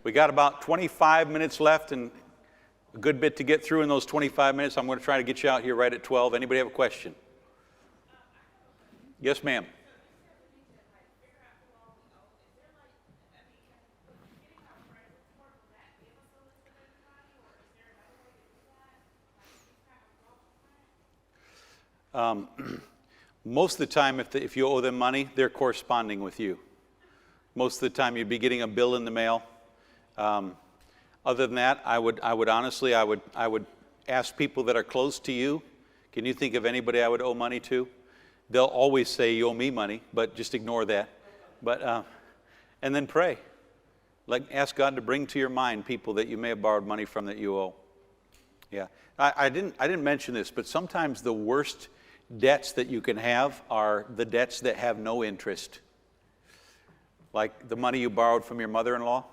We got about 25 minutes left and a good bit to get through in those 25 minutes. I'm going to try to get you out here right at 12. Anybody have a question? Yes, ma'am. Most of the time, if you owe them money, they're corresponding with you. Most of the time, you'd be getting a bill in the mail. Other than that, I would honestly ask people that are close to you. Can you think of anybody I would owe money to? They'll always say you owe me money, but just ignore that. But and then pray. Like, ask God to bring to your mind people that you may have borrowed money from that you owe. Yeah, I didn't mention this, but sometimes the worst debts that you can have are the debts that have no interest. Like the money you borrowed from your mother-in-law.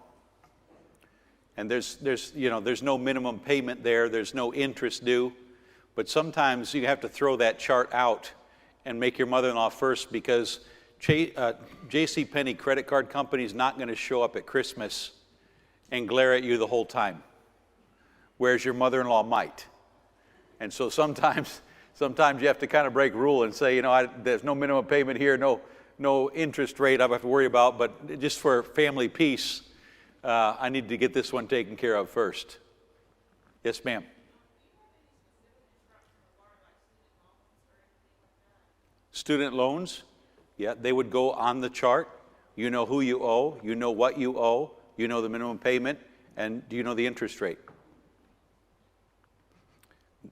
And there's no minimum payment there. There's no interest due. But sometimes you have to throw that chart out and make your mother-in-law first, because J.C. Penney credit card company is not going to show up at Christmas and glare at you the whole time, whereas your mother-in-law might. And so sometimes you have to kind of break rule and say, there's no minimum payment here, no interest rate I have to worry about, but just for family peace, I need to get this one taken care of first. Yes, ma'am. Student loans, yeah, they would go on the chart. You know who you owe, you know what you owe, you know the minimum payment, and do you know the interest rate?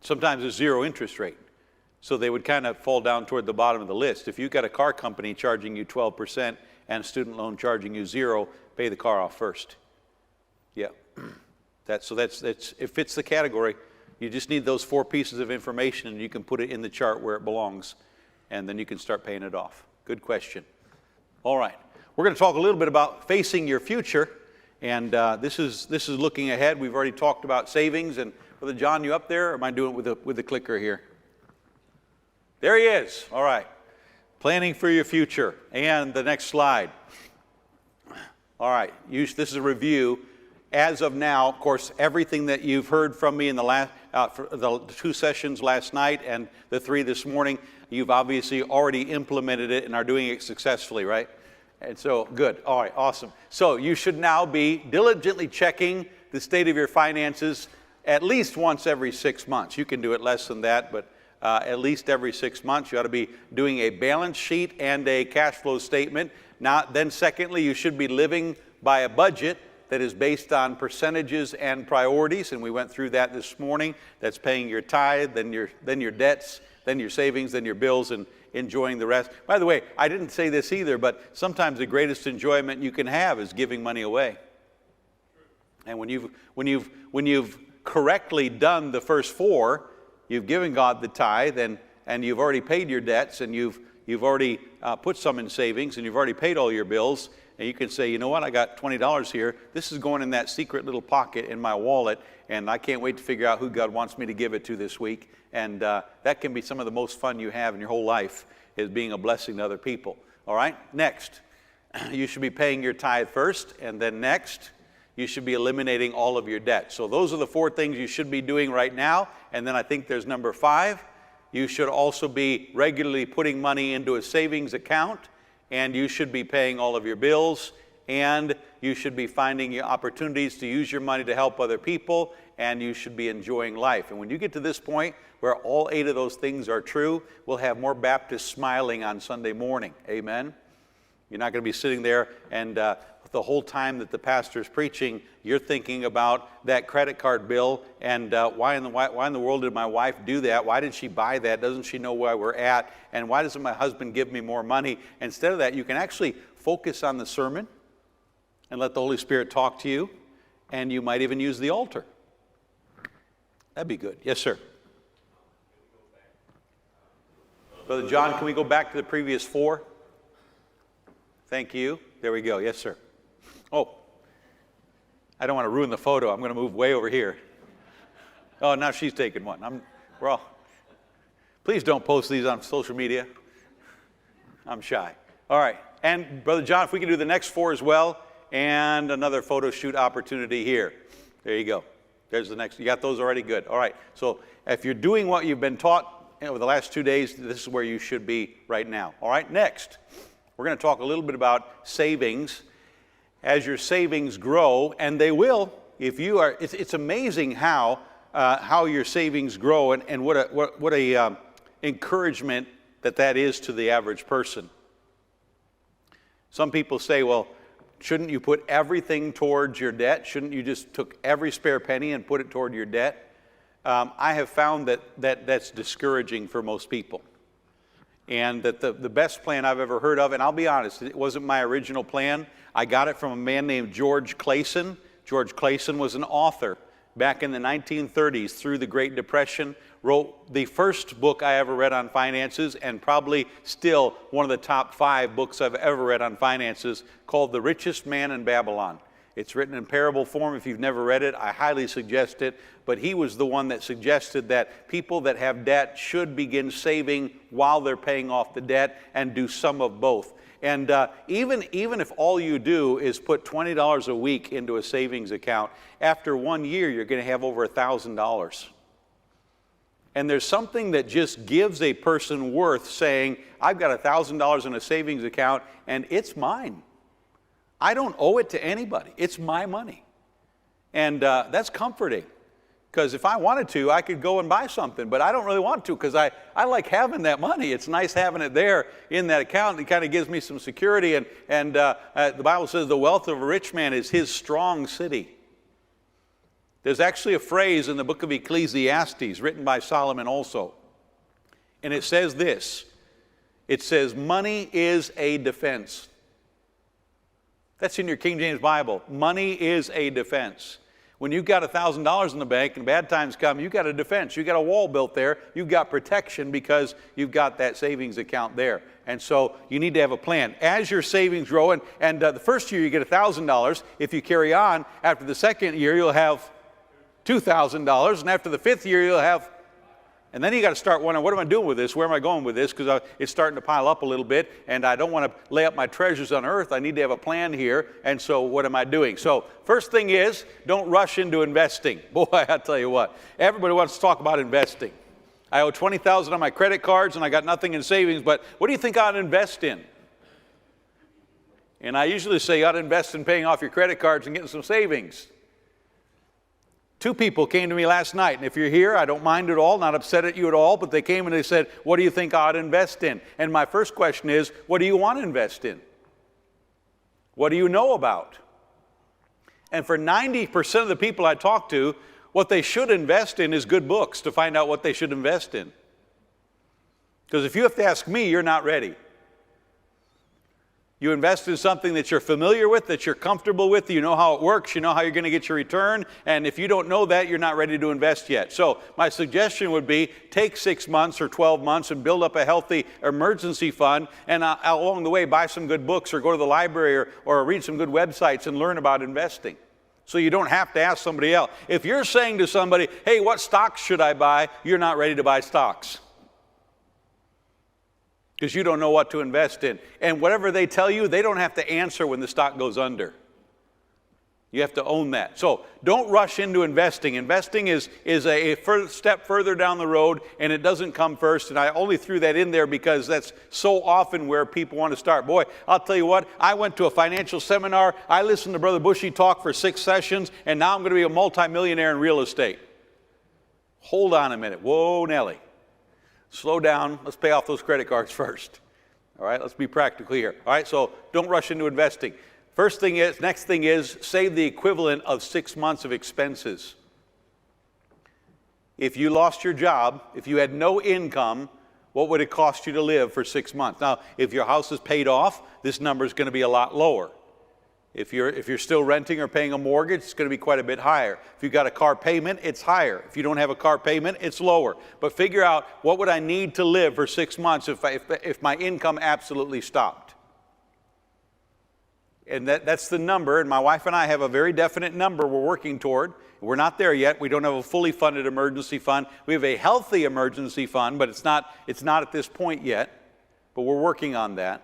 Sometimes it's zero interest rate. So they would kind of fall down toward the bottom of the list. If you've got a car company charging you 12% and a student loan charging you 0%, pay the car off first. Yeah, it fits the category. You just need those 4 pieces of information and you can put it in the chart where it belongs, and then you can start paying it off. Good question. All right, we're going to talk a little bit about facing your future, and this is looking ahead. We've already talked about savings, and Brother John, you up there, or am I doing it with the clicker here? There he is. All right. Planning for your future. And the next slide. All right. This is a review. As of now, of course, everything that you've heard from me in the 2 sessions last night and the 3 this morning, you've obviously already implemented it and are doing it successfully, right? And so, good. All right. Awesome. So you should now be diligently checking the state of your finances at least once every 6 months. You can do it less than that, but at least every 6 months. You ought to be doing a balance sheet and a cash flow statement. Then secondly, you should be living by a budget that is based on percentages and priorities, and we went through that this morning. That's paying your tithe, then your debts, then your savings, then your bills, and enjoying the rest. By the way, I didn't say this either, but sometimes the greatest enjoyment you can have is giving money away. And when you've correctly done the first 4, you've given God the tithe, and you've already paid your debts, and you've already put some in savings, and you've already paid all your bills, and you can say, you know what, I got $20 here. This is going in that secret little pocket in my wallet, and I can't wait to figure out who God wants me to give it to this week. And that can be some of the most fun you have in your whole life, is being a blessing to other people. All right, next, you should be paying your tithe first, and then next, you should be eliminating all of your debt. So those are the 4 things you should be doing right now. And then I think there's number 5. You should also be regularly putting money into a savings account, and you should be paying all of your bills, and you should be finding your opportunities to use your money to help other people, and you should be enjoying life. And when you get to this point where all 8 of those things are true, we'll have more Baptists smiling on Sunday morning. Amen? You're not going to be sitting there and the whole time that the pastor is preaching, you're thinking about that credit card bill and why in the world did my wife do that? Why did she buy that? Doesn't she know where we're at? And why doesn't my husband give me more money? Instead of that, you can actually focus on the sermon and let the Holy Spirit talk to you, and you might even use the altar. That'd be good. Yes, sir. Brother John, can we go back to the previous 4? Thank you. There we go. Yes, sir. Oh, I don't want to ruin the photo. I'm going to move way over here. Oh, now she's taking one. Please don't post these on social media. I'm shy. All right. And Brother John, if we can do the next 4 as well. and another photo shoot opportunity here. There you go. There's the next. You got those already? Good. All right. So if you're doing what you've been taught over the last 2 days, this is where you should be right now. All right. Next, we're going to talk a little bit about savings. As your savings grow, and they will, if you are, it's amazing how your savings grow, and what a encouragement that is to the average person. Some people say, well, shouldn't you put everything towards your debt? Shouldn't you just took every spare penny and put it toward your debt? I have found that's discouraging for most people. And that the best plan I've ever heard of, and I'll be honest, it wasn't my original plan. I got it from a man named George Clason. George Clason was an author back in the 1930s through the Great Depression, wrote the first book I ever read on finances, and probably still one of the top 5 books I've ever read on finances, called The Richest Man in Babylon. It's written in parable form. If you've never read it, I highly suggest it. But he was the one that suggested that people that have debt should begin saving while they're paying off the debt and do some of both. And even if all you do is put $20 a week into a savings account, after 1 year, you're going to have over $1,000. And there's something that just gives a person worth saying, I've got $1,000 in a savings account, and it's mine. I don't owe it to anybody. It's my money. And that's comforting. Because if I wanted to, I could go and buy something, but I don't really want to because I like having that money. It's nice having it there in that account. It kind of gives me some security. And the Bible says the wealth of a rich man is his strong city. There's actually a phrase in the book of Ecclesiastes written by Solomon also. And it says this. It says, money is a defense. That's in your King James Bible. Money is a defense. When you've got $1,000 in the bank and bad times come, you've got a defense. You've got a wall built there. You've got protection because you've got that savings account there. And so you need to have a plan. As your savings grow, and the first year you get $1,000. If you carry on, after the second year you'll have $2,000. And after the 5th year you'll have, and then you got to start wondering, what am I doing with this? Where am I going with this? Because it's starting to pile up a little bit, and I don't want to lay up my treasures on earth. I need to have a plan here, and so what am I doing? So first thing is, don't rush into investing. Boy, I tell you what, everybody wants to talk about investing. I owe $20,000 on my credit cards, and I got nothing in savings, but what do you think I ought to invest in? And I usually say you ought to invest in paying off your credit cards and getting some savings. 2 people came to me last night, and if you're here, I don't mind at all, not upset at you at all, but they came and they said, what do you think I ought to invest in? And my first question is, what do you want to invest in? What do you know about? And for 90% of the people I talk to, what they should invest in is good books to find out what they should invest in. Because if you have to ask me, you're not ready. You invest in something that you're familiar with, that you're comfortable with, you know how it works, you know how you're going to get your return, and if you don't know that, you're not ready to invest yet. So my suggestion would be take 6 months or 12 months and build up a healthy emergency fund, and along the way buy some good books or go to the library or read some good websites and learn about investing. So you don't have to ask somebody else. If you're saying to somebody, hey, what stocks should I buy? You're not ready to buy stocks. Because you don't know what to invest in. And whatever they tell you, they don't have to answer when the stock goes under. You have to own that. So don't rush into investing. Investing is a step further down the road, and it doesn't come first. And I only threw that in there because that's so often where people want to start. Boy, I'll tell you what, I went to a financial seminar. I listened to Brother Bosje talk for 6 sessions, and now I'm going to be a multimillionaire in real estate. Hold on a minute. Whoa, Nelly. Slow down. Let's pay off those credit cards first. All right, let's be practical here. All right, so don't rush into investing. Next thing is, save the equivalent of 6 months of expenses. If you lost your job, if you had no income, what would it cost you to live for 6 months? Now, if your house is paid off, this number is going to be a lot lower. If you're still renting or paying a mortgage, it's going to be quite a bit higher. If you've got a car payment, it's higher. If you don't have a car payment, it's lower. But figure out, what would I need to live for 6 months if my income absolutely stopped? And that's the number, and my wife and I have a very definite number we're working toward. We're not there yet. We don't have a fully funded emergency fund. We have a healthy emergency fund, but it's not at this point yet. But we're working on that.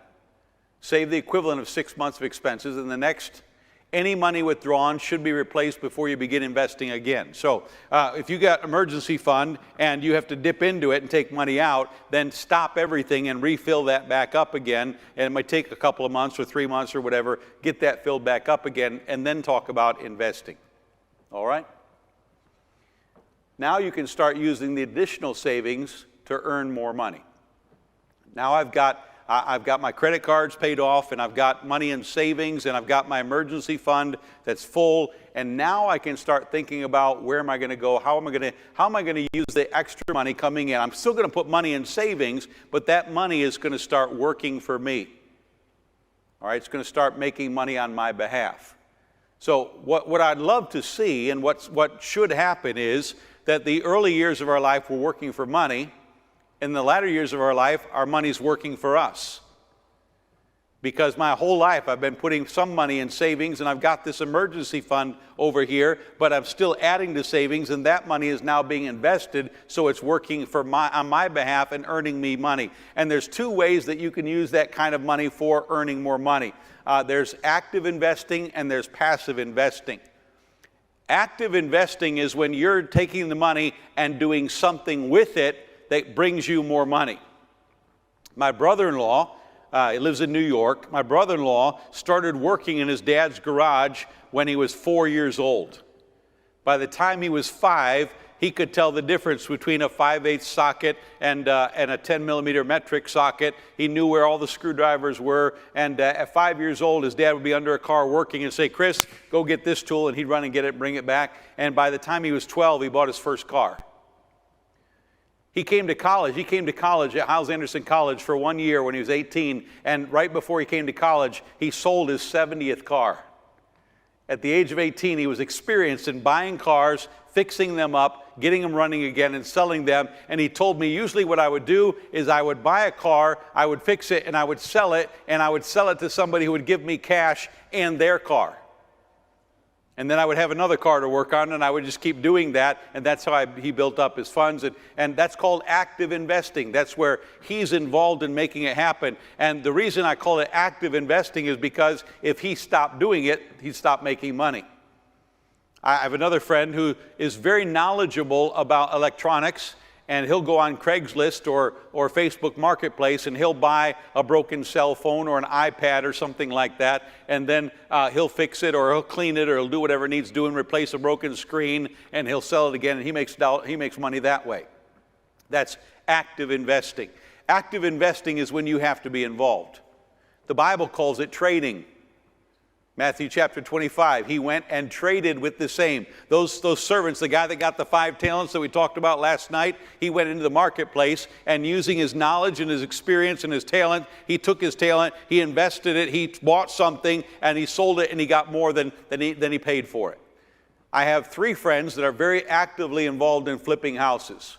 Save the equivalent of 6 months of expenses. And the next Any money withdrawn should be replaced before you begin investing again. So if you got emergency fund and you have to dip into it and take money out, then stop everything and refill that back up again. And it might take a couple of months or 3 months or whatever, get that filled back up again, and then talk about investing. All right? Now you can start using the additional savings to earn more money. Now I've got my credit cards paid off, and I've got money in savings, and I've got my emergency fund that's full, and now I can start thinking about where am I going to go, how am I going to use the extra money coming in. I'm still going to put money in savings, but that money is going to start working for me. All right, it's going to start making money on my behalf. So what I'd love to see, and what should happen, is that the early years of our life we're working for money. In the latter years of our life, our money's working for us. Because my whole life I've been putting some money in savings, and I've got this emergency fund over here, but I'm still adding to savings, and that money is now being invested, so it's working on my behalf and earning me money. And there's two ways that you can use that kind of money for earning more money. There's active investing and there's passive investing. Active investing is when you're taking the money and doing something with it that brings you more money. My brother-in-law, he lives in New York. My brother-in-law started working in his dad's garage when he was 4 years old. By the time he was 5, he could tell the difference between a 5/8 socket and a 10-millimeter metric socket. He knew where all the screwdrivers were. And at 5 years old, his dad would be under a car working and say, "Chris, go get this tool," and he'd run and get it, bring it back. And by the time he was 12, he bought his first car. He came to college. He came to college at Hyles Anderson College for 1 year when he was 18. And right before he came to college, he sold his 70th car. At the age of 18, he was experienced in buying cars, fixing them up, getting them running again, and selling them. And he told me usually what I would do is I would buy a car, I would fix it, and I would sell it, and I would sell it to somebody who would give me cash and their car. And then I would have another car to work on, and I would just keep doing that, and that's how he built up his funds. And that's called active investing. That's where he's involved in making it happen. And the reason I call it active investing is because if he stopped doing it, he'd stop making money. I have another friend who is very knowledgeable about electronics, and he'll go on Craigslist or Facebook Marketplace, and he'll buy a broken cell phone or an iPad or something like that, and then he'll fix it, or he'll clean it, or he'll do whatever needs doing, replace a broken screen, and he'll sell it again, and he makes money that way. That's active investing. Active investing is when you have to be involved. The Bible calls it trading. Matthew chapter 25, he went and traded with the same. Those servants, the guy that got the 5 talents that we talked about last night, he went into the marketplace, and using his knowledge and his experience and his talent, he took his talent, he invested it, he bought something, and he sold it, and he got more than he paid for it. I have 3 friends that are very actively involved in flipping houses.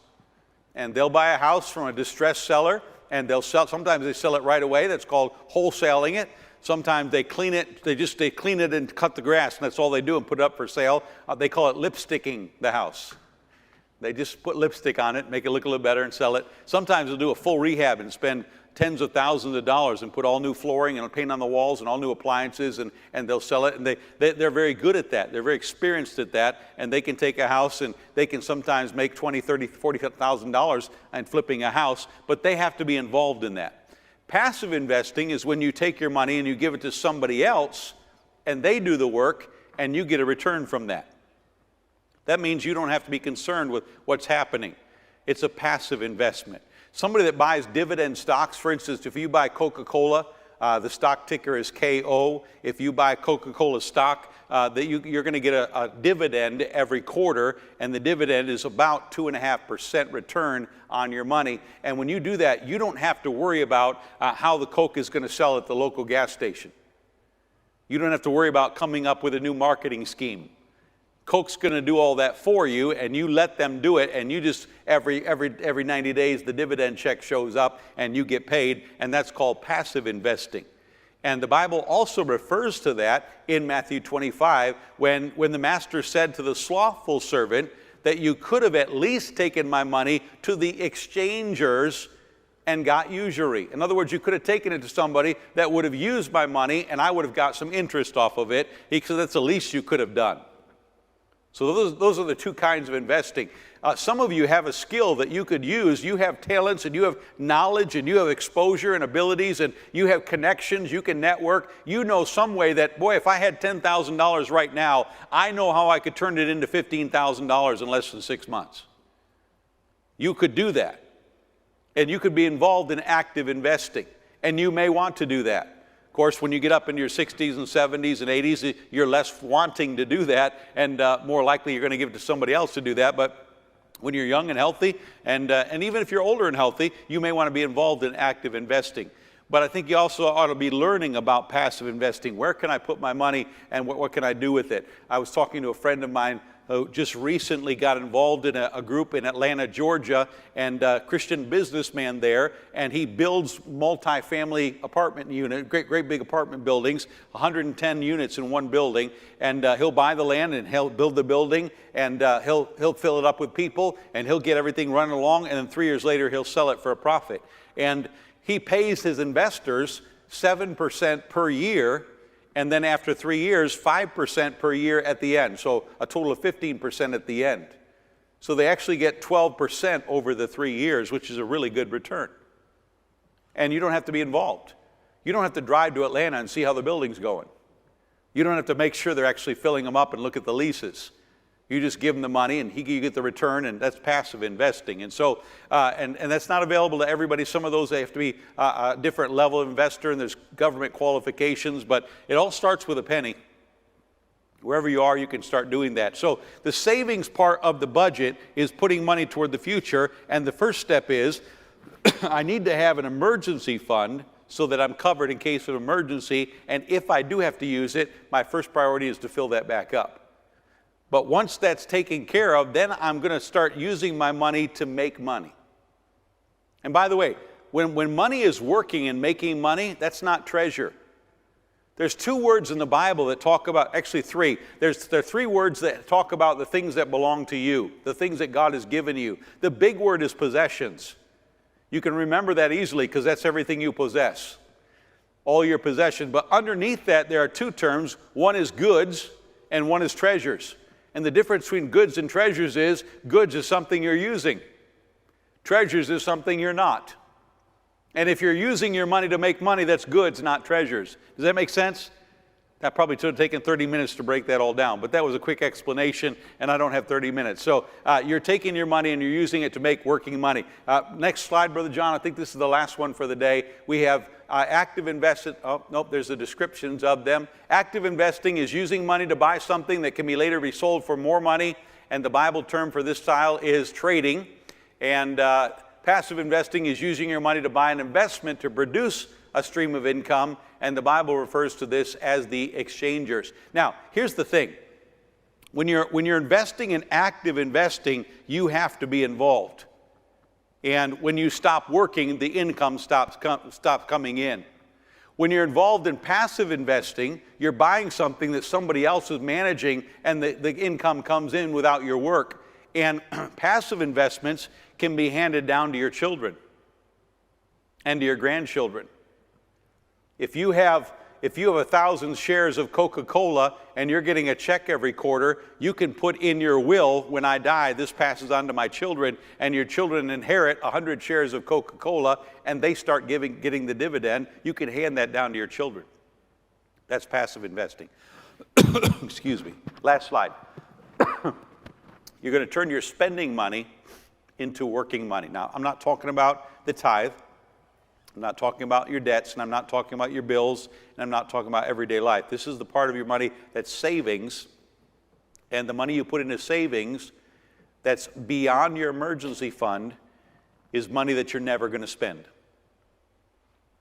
And they'll buy a house from a distressed seller, and sometimes they sell it right away. That's called wholesaling it. Sometimes they clean it, they clean it and cut the grass, and that's all they do, and put it up for sale. They call it lipsticking the house. They just put lipstick on it, make it look a little better, and sell it. Sometimes they'll do a full rehab and spend tens of thousands of dollars and put all new flooring and paint on the walls and all new appliances, and they'll sell it. And they're very good at that. They're very experienced at that, and they can take a house and they can sometimes make $20,000, $30,000, $40,000 in flipping a house, but they have to be involved in that. Passive investing is when you take your money and you give it to somebody else, and they do the work, and you get a return from that. That means you don't have to be concerned with what's happening. It's a passive investment. Somebody that buys dividend stocks, for instance, if you buy Coca-Cola, the stock ticker is KO. If you buy Coca-Cola stock, you're going to get a dividend every quarter, and the dividend is about 2.5% return on your money. And when you do that, you don't have to worry about how the Coke is going to sell at the local gas station. You don't have to worry about coming up with a new marketing scheme. Coke's going to do all that for you, and you let them do it, and you just every 90 days the dividend check shows up and you get paid, and that's called passive investing. And the Bible also refers to that in Matthew 25 when the master said to the slothful servant that you could have at least taken my money to the exchangers and got usury. In other words, you could have taken it to somebody that would have used my money and I would have got some interest off of it, because that's the least you could have done. So those are the two kinds of investing. Some of you have a skill that you could use. You have talents and you have knowledge and you have exposure and abilities and you have connections. You can network. You know some way that, boy, if I had $10,000 right now, I know how I could turn it into $15,000 in less than 6 months. You could do that. And you could be involved in active investing. And you may want to do that. Of course, when you get up into your 60s and 70s and 80s, you're less wanting to do that, and more likely you're going to give it to somebody else to do that. But when you're young and healthy, and even if you're older and healthy, you may want to be involved in active investing. But I think you also ought to be learning about passive investing. Where can I put my money, and what can I do with it? I was talking to a friend of mine who just recently got involved in a group in Atlanta, Georgia, and a Christian businessman there, and he builds multi-family apartment units, great big apartment buildings, 110 units in one building, and he'll buy the land and he'll build the building, and he'll fill it up with people, and he'll get everything running along, and then 3 years later he'll sell it for a profit. And he pays his investors 7% per year, and then after 3 years, 5% per year at the end. So a total of 15% at the end. So they actually get 12% over the 3 years, which is a really good return. And you don't have to be involved. You don't have to drive to Atlanta and see how the building's going. You don't have to make sure they're actually filling them up and look at the leases. You just give them the money and you get the return, and that's passive investing. And so, and that's not available to everybody. Some of those, they have to be a different level of investor, and there's government qualifications, but it all starts with a penny. Wherever you are, you can start doing that. So the savings part of the budget is putting money toward the future, and the first step is I need to have an emergency fund so that I'm covered in case of emergency, and if I do have to use it, my first priority is to fill that back up. But once that's taken care of, then I'm going to start using my money to make money. And by the way, when money is working and making money, that's not treasure. There's two words in the Bible that talk about, actually three. There are three words that talk about the things that belong to you, the things that God has given you. The big word is possessions. You can remember that easily because that's everything you possess, all your possessions. But underneath that, there are two terms. One is goods and one is treasures. And the difference between goods and treasures is goods is something you're using. Treasures is something you're not. And if you're using your money to make money, that's goods, not treasures. Does that make sense? That probably should have taken 30 minutes to break that all down, but that was a quick explanation, and I don't have 30 minutes. So you're taking your money and you're using it to make working money. Next slide, Brother John. I think this is the last one for the day. We have active investing. Oh, nope, there's the descriptions of them. Active investing is using money to buy something that can be later be sold for more money, and the Bible term for this style is trading. And passive investing is using your money to buy an investment to produce a stream of income, and the Bible refers to this as the exchangers. Now, here's the thing. When you're investing in active investing, you have to be involved. And when you stop working, the income stops coming in. When you're involved in passive investing, you're buying something that somebody else is managing, and the income comes in without your work. And passive investments can be handed down to your children and to your grandchildren. If you have 1,000 shares of Coca-Cola and you're getting a check every quarter, you can put in your will, when I die, this passes on to my children, and your children inherit 100 shares of Coca-Cola, and they start getting the dividend. You can hand that down to your children. That's passive investing. Excuse me. Last slide. You're going to turn your spending money into working money. Now, I'm not talking about the tithe. I'm not talking about your debts, and I'm not talking about your bills, and I'm not talking about everyday life. This is the part of your money that's savings, and the money you put into savings that's beyond your emergency fund is money that you're never going to spend.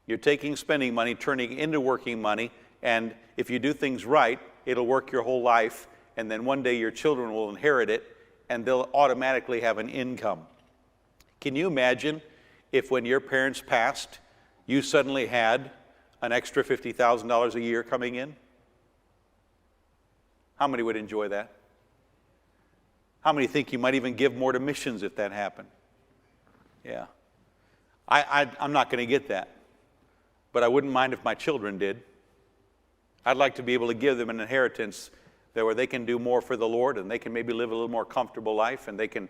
You're taking spending money, turning it into working money, and if you do things right, it'll work your whole life, and then one day your children will inherit it, and they'll automatically have an income. Can you imagine if when your parents passed, you suddenly had an extra $50,000 a year coming in? How many would enjoy that? How many think you might even give more to missions if that happened? Yeah. I'm not going to get that. But I wouldn't mind if my children did. I'd like to be able to give them an inheritance that where they can do more for the Lord, and they can maybe live a little more comfortable life, and they can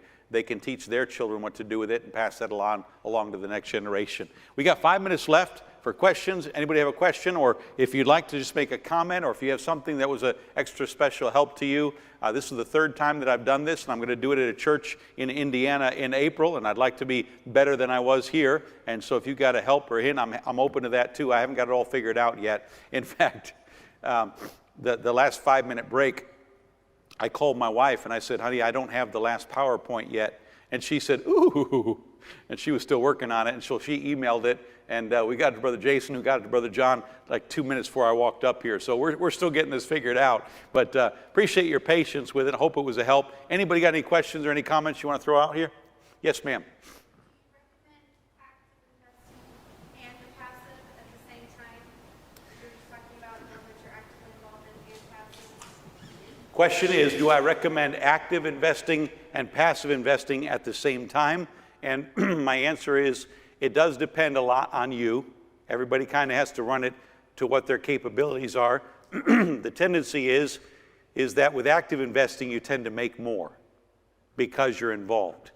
teach their children what to do with it and pass that along to the next generation. We got 5 minutes left for questions. Anybody have a question? Or if you'd like to just make a comment, or if you have something that was an extra special help to you. This is the third time that I've done this, and I'm going to do it at a church in Indiana in April, and I'd like to be better than I was here. And so if you've got a help or a hint, I'm open to that too. I haven't got it all figured out yet. In fact, the last 5-minute break, I called my wife and I said, honey, I don't have the last PowerPoint yet. And she said, ooh, and she was still working on it. And so she emailed it, and we got it to Brother Jason, who got it to Brother John like 2 minutes before I walked up here. So we're still getting this figured out. But appreciate your patience with it. I hope it was a help. Anybody got any questions or any comments you want to throw out here? Yes, ma'am. Question is, do I recommend active investing and passive investing at the same time? And my answer is, it does depend a lot on you. Everybody kind of has to run it to what their capabilities are. The tendency is that with active investing, you tend to make more because you're involved.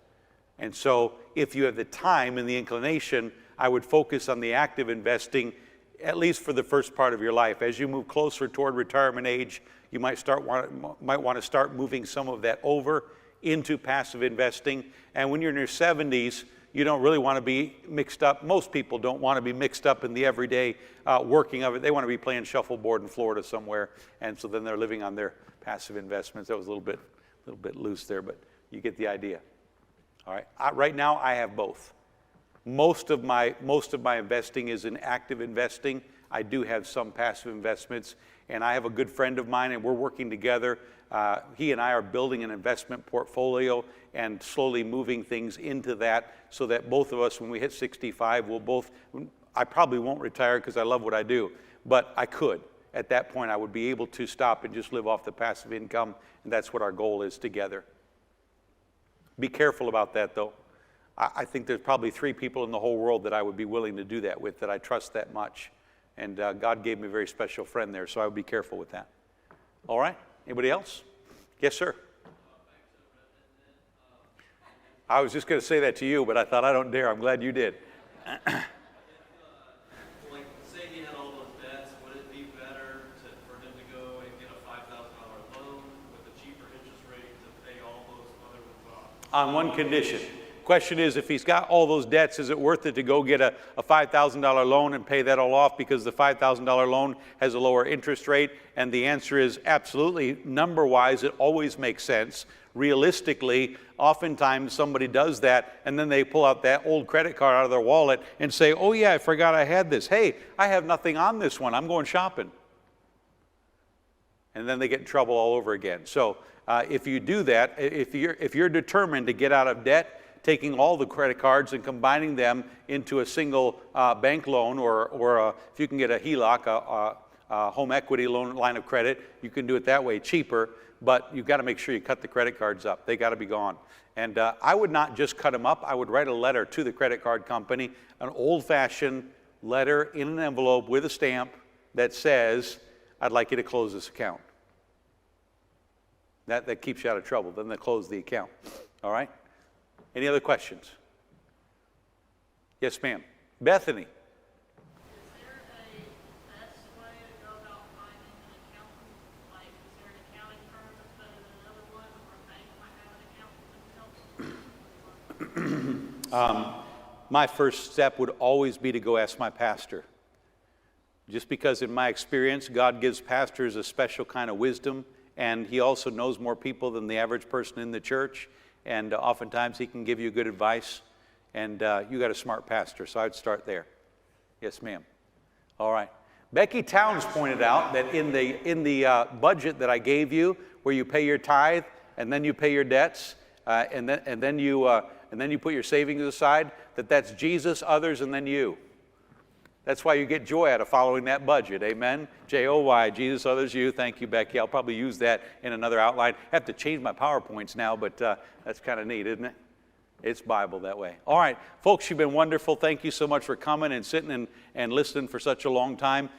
And so if you have the time and the inclination, I would focus on the active investing, at least for the first part of your life. As you move closer toward retirement age, you might want to start moving some of that over into passive investing. And when you're in your 70s, you don't really want to be mixed up. Most people don't want to be mixed up in the everyday working of it. They want to be playing shuffleboard in Florida somewhere, and so then they're living on their passive investments. That was a little bit loose there, but you get the idea. All right. Right now, I have both. Most of my investing is in active investing. I do have some passive investments, and I have a good friend of mine, and we're working together. He and I are building an investment portfolio and slowly moving things into that so that both of us, when we hit 65, I probably won't retire because I love what I do, but I could. At that point, I would be able to stop and just live off the passive income, and that's what our goal is together. Be careful about that, though. I think there's probably 3 people in the whole world that I would be willing to do that with, that I trust that much. And God gave me a very special friend there, so I would be careful with that. All right? Anybody else? Yes, sir. I was just going to say that to you, but I thought I don't dare. I'm glad you did. Like, say he had all those debts, would it be better for him to go and get a $5,000 loan with a cheaper interest rate to pay all those other ones off? On one condition. Question is, if he's got all those debts, is it worth it to go get a $5,000 loan and pay that all off because the $5,000 loan has a lower interest rate? And the answer is absolutely. Number-wise, it always makes sense. Realistically, oftentimes somebody does that, and then they pull out that old credit card out of their wallet and say, oh yeah, I forgot I had this. Hey, I have nothing on this one. I'm going shopping. And then they get in trouble all over again. So if you do that, if you're determined to get out of debt, taking all the credit cards and combining them into a single bank loan, or if you can get a HELOC, a home equity loan line of credit, you can do it that way cheaper, but you've got to make sure you cut the credit cards up. They got to be gone. And I would not just cut them up. I would write a letter to the credit card company, an old-fashioned letter in an envelope with a stamp that says, I'd like you to close this account. That keeps you out of trouble. Then they close the account. All right? Any other questions? Yes, ma'am. Bethany. Is there a best way to go about finding an accountant? Like, is there an accounting firm that's better than another one, or a bank might have an accountant? My first step would always be to go ask my pastor. Just because in my experience, God gives pastors a special kind of wisdom, and he also knows more people than the average person in the church. And oftentimes he can give you good advice, and you got a smart pastor, so I'd start there. Yes, ma'am. All right. Becky Towns pointed out that in the budget that I gave you, where you pay your tithe and then you pay your debts, and then you put your savings aside, that's Jesus, others, and then you. That's why you get joy out of following that budget. Amen? J-O-Y, Jesus, others, you. Thank you, Becky. I'll probably use that in another outline. I have to change my PowerPoints now, but that's kind of neat, isn't it? It's Bible that way. All right, folks, you've been wonderful. Thank you so much for coming and sitting and listening for such a long time.